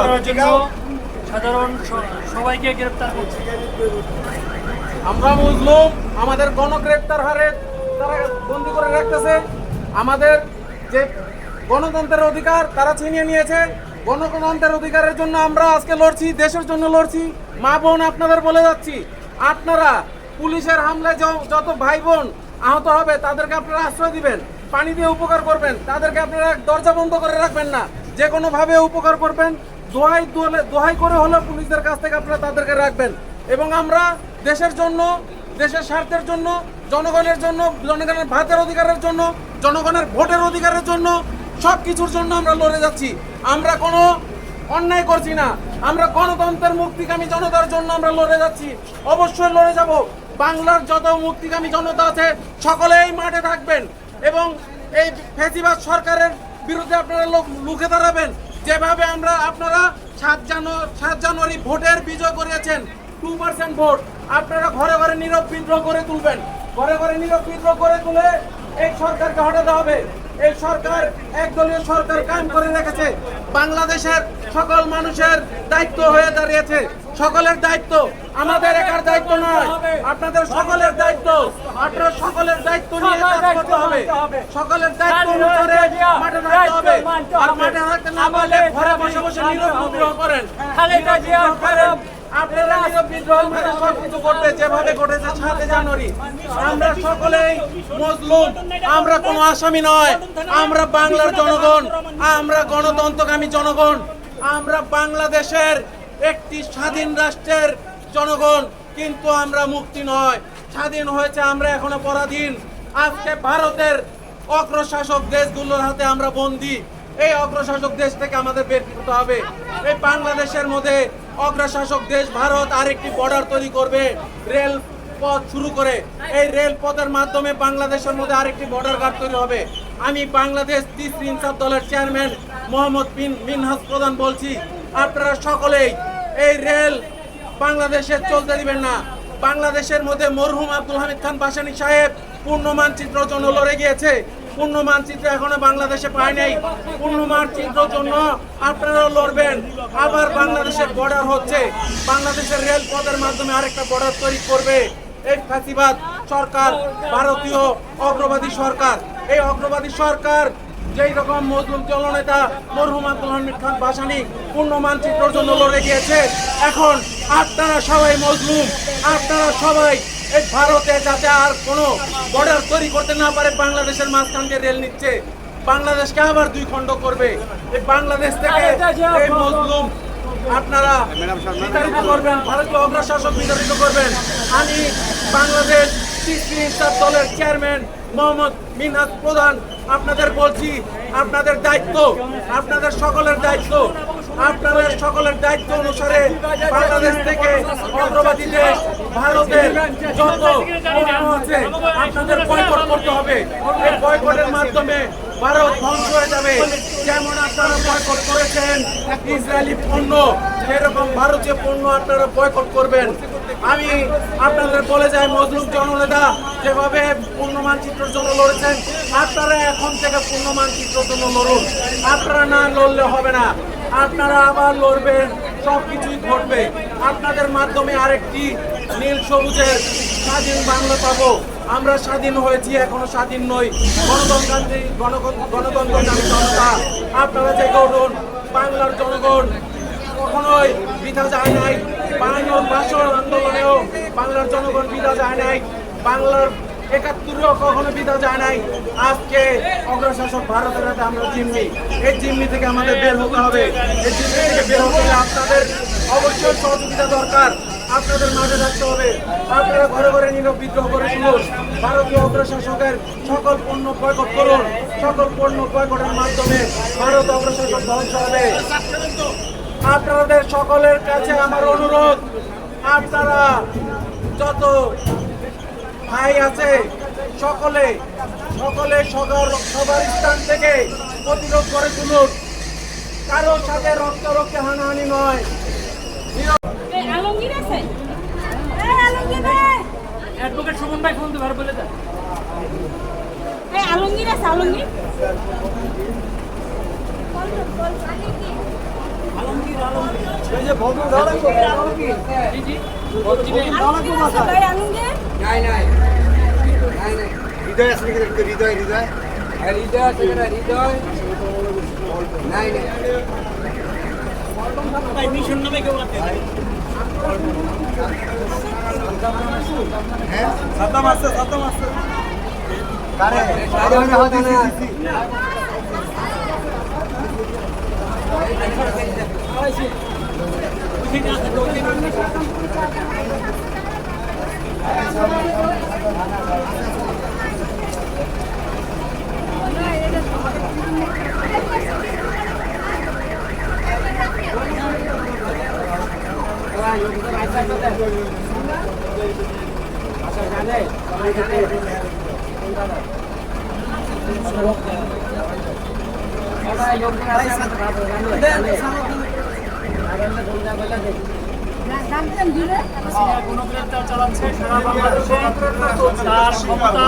করার জন্য সাধারণ সবাইকে গ্রেফতার করছে। আমরা বুঝলাম আমাদের গণগ্রেপ্তার হারে তারা বন্দি করে রাখতেছে। আমাদের যে গণতন্ত্রের অধিকার তারা ছিনিয়ে নিয়েছে। গণতন্ত্রের অধিকারের জন্য আমরা আজকে লড়ছি, দেশের জন্য লড়ছি। মা বোন আপনাদের বলে যাচ্ছি, আপনারা পুলিশের হামলায় যত ভাই বোন আহত হবে তাদেরকে আপনারা আশ্রয় দিবেন, পানি দিয়ে উপকার করবেন, তাদেরকে আপনারা দরজা বন্ধ করে রাখবেন না, যে কোনোভাবে উপকার করবেন। দোহাই করে হলেও পুলিশদের কাছ থেকে আপনারা তাদেরকে রাখবেন। এবং আমরা দেশের জন্য, দেশের স্বার্থের জন্য, জনগণের জন্য, জনগণের ভাতের অধিকারের জন্য, জনগণের ভোটের অধিকারের জন্য, সব কিছুর জন্য আমরা লড়ে যাচ্ছি। আমরা কোনো অন্যায় করছি না, আমরা গণতন্ত্রের মুক্তিকামী জনতার জন্য আমরা লড়ে যাচ্ছি। অবশ্যই লড়ে যাব। বাংলার যত মুক্তিকামী জনতা আছে সকলেই মাঠে থাকবেন এবং এই ফ্যাসিবাদ সরকারের বিরুদ্ধে আপনারা রুখে দাঁড়াবেন। যেভাবে আপনারা 7 জানুয়ারি ভোটের বিজয় করিয়েছেন, 2% ভোট, আপনারা ঘরে ঘরে নীরব বিদ্রোহ করে তুলবেন। ঘরে ঘরে নীরব বিদ্রোহ করে তুলে এই সরকারকে হটাতে হবে। এই সরকার একদলীয় সরকার কায়েম করে রেখেছে। বাংলাদেশের সকল মানুষের দায়িত্ব হয়ে দাঁড়িয়েছে, সকলের দায়িত্ব, আমাদের একার দায়িত্ব নয়, আপনাদের সকলের দায়িত্ব। আপনারা সকলের দায়িত্ব নিয়ে কাজ করতে হবে, সকলের দায়িত্ব অনুসারে মাঠে থাকতে হবে। আর মাঠে থাকতে না পারলে ঘরে বসে বসে নীরব বিদ্রোহ করেন। আপনারা নীরব বিদ্রোহ করে সবকিছু করবে যেভাবে ঘটেছে 7 জানুয়ারি। আমরা সকলেই মজলুম, আমরা কোনো আসামি নয়, আমরা বাংলার জনগণ, আমরা গণতন্ত্রকামী জনগণ, আমরা বাংলাদেশের একটি স্বাধীন রাষ্ট্রের জনগণ, কিন্তু আমরা মুক্তি নয়। স্বাধীন হয়েছে, আমরা এখনো পরাধীন। আজকে ভারতের অগ্রশাসক দেশগুলোর হাতে আমরা বন্দী। এই অগ্রশাসক দেশ থেকে আমাদের বের করতে হবে। এই বাংলাদেশের মধ্যে অগ্রশাসক দেশ ভারত আরেকটি বর্ডার তৈরি করবে, রেল পথ শুরু করে। এই রেল পথের মাধ্যমে বাংলাদেশের মধ্যে আরেকটি বর্ডার গার্ড তৈরি হবে। আমি বাংলাদেশ তিসরি ইনসাফ দলের চেয়ারম্যান মোহাম্মদ মিনহাজ প্রধান বলছি, আপনারা সকলেই এই রেল বাংলাদেশে চলতে দিবেন না। বাংলাদেশের মধ্যে মরহুম আব্দুল হামিদ খান ভাসানী সাহেব পূর্ণ মানচিত্রের জন্য লড়ে গিয়েছে। পূর্ণ মানচিত্র এখনো বাংলাদেশে পায় নাই। পূর্ণ মানচিত্রের জন্য আপনারাও লড়বেন। আবার বাংলাদেশের বর্ডার হচ্ছে, বাংলাদেশের রেল পথের মাধ্যমে আরেকটা বর্ডার তৈরি করবে এই ফ্যাসিবাদ সরকার, ভারতীয় অগ্রবাদী সরকার। এই অগ্রবাদী সরকার যেই রকম মজলুম জননেতা মরহুম আব্দুল হামিদ খান ভাসানী পূর্ণ মানচিত্রের জন্য লড়ে গিয়েছে, এখন আপনারা সবাই মজলুম। আপনারা সবাই এই ভারতে যাতে আর কোনো বর্ডার তৈরি করতে না পারে, বাংলাদেশের মাঝখান দিয়ে রেল নিচ্ছে, বাংলাদেশকে আবার 2 খণ্ড করবে। এই বাংলাদেশ থেকে এই মজলুম আপনারা বিতাড়িত করবেন, ভারতীয় অগ্রশাসক বিতাড়িত করবেন। আমি বাংলাদেশ তিসরি ইনসাফ দলের চেয়ারম্যান মোহাম্মদ মিনহাজ প্রধান আপনাদের বলছি, আপনাদের দায়িত্ব, আপনাদের সকলের দায়িত্ব, আপনাদের সকলের দায়িত্ব অনুসারে বাংলাদেশ থেকে অগ্রবাদী দেশ ভারতের যত পণ্য আছে আপনাদের বয়কট করতে হবে। এই বয়কটের মাধ্যমে ভারত ধ্বংস হয়ে যাবে। যেমন আপনারা বয়কট করেছেন ইসরায়েলি পণ্য, সেরকম ভারতীয় পণ্য আপনারা বয়কট করবেন। আমি আপনাদের বলে যাই, মজলুম জননেতা যেভাবে পূর্ণ মানচিত্রের জন্য লড়েছেন, আপনারা এখন থেকে পূর্ণ মানচিত্রের জন্য লড়ুন। আপনারা না লড়লে হবে না, আপনারা আবার লড়বেন, সব কিছুই ঘটবে। আপনাদের মাধ্যমে আরেকটি নীল সবুজের স্বাধীন বাংলা পাবো। আমরা স্বাধীন হয়েছি, এখনো স্বাধীন নই। গণতন্ত্রকামী জনতা আপনারা জেগে উঠুন। বাংলার জনগণ কখনোই বৃথা যায় নাই। 52 বছর আন্দোলনেও বাংলার জনগণ বৃথা যায় নাই, বাংলার 71-ও কখনো বৃথা যায় নাই। আজকে অগ্রশাসক ভারতের হাতে আমরা জিম্মি, এই জিম্মি থেকে আমাদের বের হতে হবে। এই জিম্মি থেকে বের হতে হলে আপনাদের অবশ্যই সহযোগিতা দরকার। আপনাদের মাঝে থাকতে হবে। আপনারা ঘরে ঘরে নীরব বিদ্রোহ করে তুলুন। ভারতীয় অগ্রশাসকের সকল পণ্য বয়কট করুন। সকল পণ্য বয়কটের মাধ্যমে ভারত অগ্রশাসক ধ্বংস হবে। আপনাদের সকলের কাছে আমার অনুরোধ, আপনারা যত ভাই আছে সকলে সবার স্থান থেকে প্রতিরোধ করে তুলুন। কারোর সাথে রক্তে হানাহানি নয়। অ্যাডভোকেট সুমন ভাই ফোন দিবার বলে দেন। আলমগীর আছে, আলমগীর হৃদয় আছে নাকি দেখতে হৃদয় হৃদয় হৃদয় আছে না হৃদয় নাই নাই হ্যাঁ সাতাম আছে কারে গণগ্রেফতার চালাচ্ছে সারা বাংলাদেশে তার ক্ষমতা